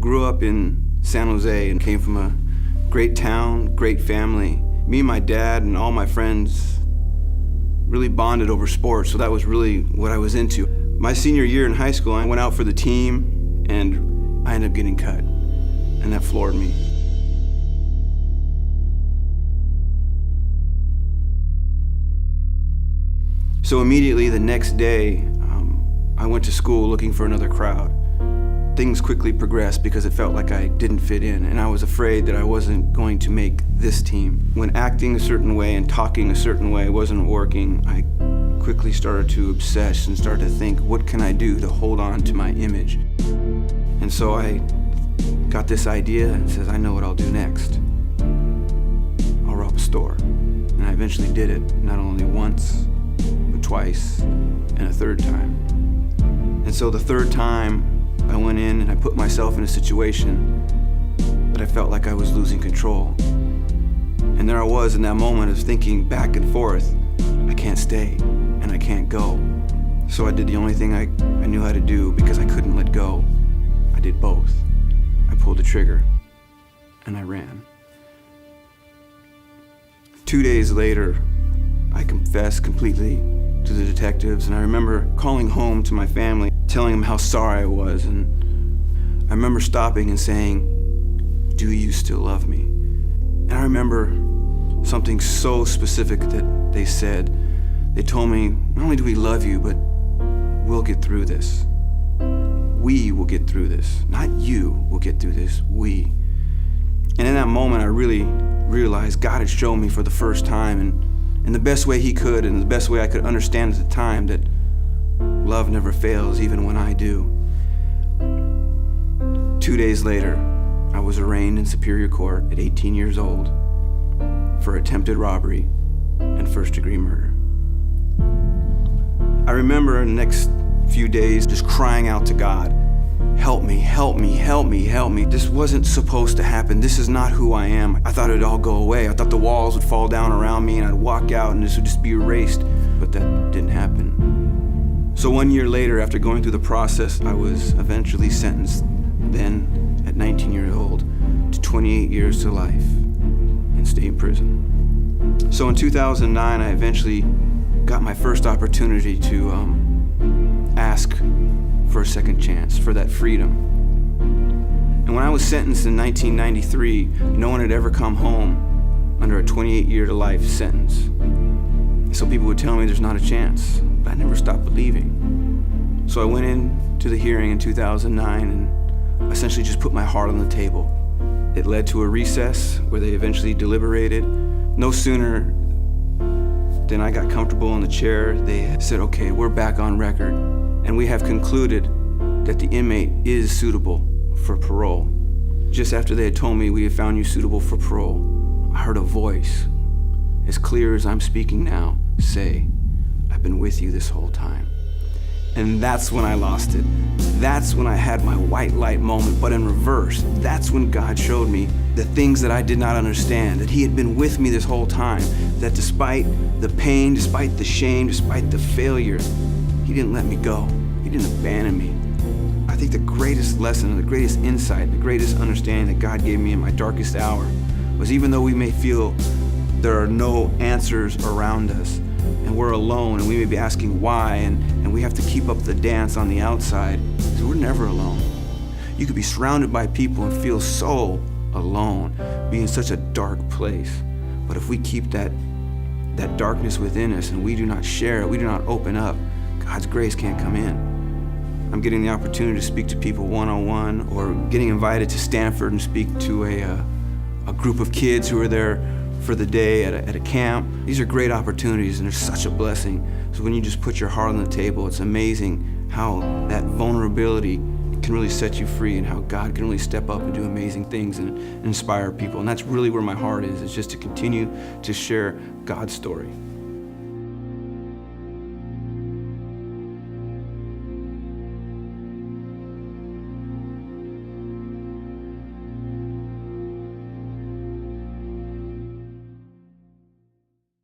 grew up in San Jose and came from a great town, great family. Me and my dad and all my friends really bonded over sports, so that was really what I was into. My senior year in high school, I went out for the team and I ended up getting cut, and that floored me. So immediately the next day, I went to school looking for another crowd. Things quickly progressed because it felt like I didn't fit in, and I was afraid that I wasn't going to make this team. When acting a certain way and talking a certain way wasn't working, I quickly started to obsess and started to think, what can I do to hold on to my image? And so I got this idea and says, I know what I'll do next. I'll rob a store. And I eventually did it, not only once, but twice, and a third time. And so the third time, I went in and I put myself in a situation that I felt like I was losing control. And there I was in that moment of thinking back and forth, I can't stay and I can't go. So I did the only thing I knew how to do because I couldn't let go. I did both. I pulled the trigger and I ran. 2 days later, I confessed completely to the detectives, and I remember calling home to my family, telling them how sorry I was, and I remember stopping and saying, do you still love me? And I remember something so specific that they said. They told me, not only do we love you, but we'll get through this. We will get through this. Not you will get through this, we. And in that moment, I really realized God had shown me for the first time, and in the best way he could, and the best way I could understand at the time, that love never fails, even when I do. 2 days later, I was arraigned in Superior Court at 18 years old for attempted robbery and first-degree murder. I remember in the next few days just crying out to God, help me, help me, help me, help me. This wasn't supposed to happen. This is not who I am. I thought it'd all go away. I thought the walls would fall down around me and I'd walk out and this would just be erased. But that didn't happen. So 1 year later, after going through the process, I was eventually sentenced, then at 19 years old, to 28 years to life in state prison. So in 2009, I eventually got my first opportunity to ask for a second chance, for that freedom. And when I was sentenced in 1993, no one had ever come home under a 28-year to life sentence. And so people would tell me there's not a chance, but I never stopped believing. So I went in to the hearing in 2009 and essentially just put my heart on the table. It led to a recess where they eventually deliberated. No sooner than I got comfortable in the chair, they said, okay, we're back on record. And we have concluded that the inmate is suitable for parole. Just after they had told me we had found you suitable for parole, I heard a voice, as clear as I'm speaking now, say, I've been with you this whole time. And that's when I lost it. That's when I had my white light moment, but in reverse. That's when God showed me the things that I did not understand, that he had been with me this whole time, that despite the pain, despite the shame, despite the failure, he didn't let me go. He didn't abandon me. I think the greatest lesson, the greatest insight, the greatest understanding that God gave me in my darkest hour was, even though we may feel there are no answers around us and we're alone and we may be asking why and we have to keep up the dance on the outside, because we're never alone. You could be surrounded by people and feel so alone, be in such a dark place. But if we keep that darkness within us and we do not share it, we do not open up, God's grace can't come in. I'm getting the opportunity to speak to people one-on-one, or getting invited to Stanford and speak to a group of kids who are there for the day at a camp. These are great opportunities and they're such a blessing. So when you just put your heart on the table, it's amazing how that vulnerability can really set you free, and how God can really step up and do amazing things and inspire people. And that's really where my heart is just to continue to share God's story.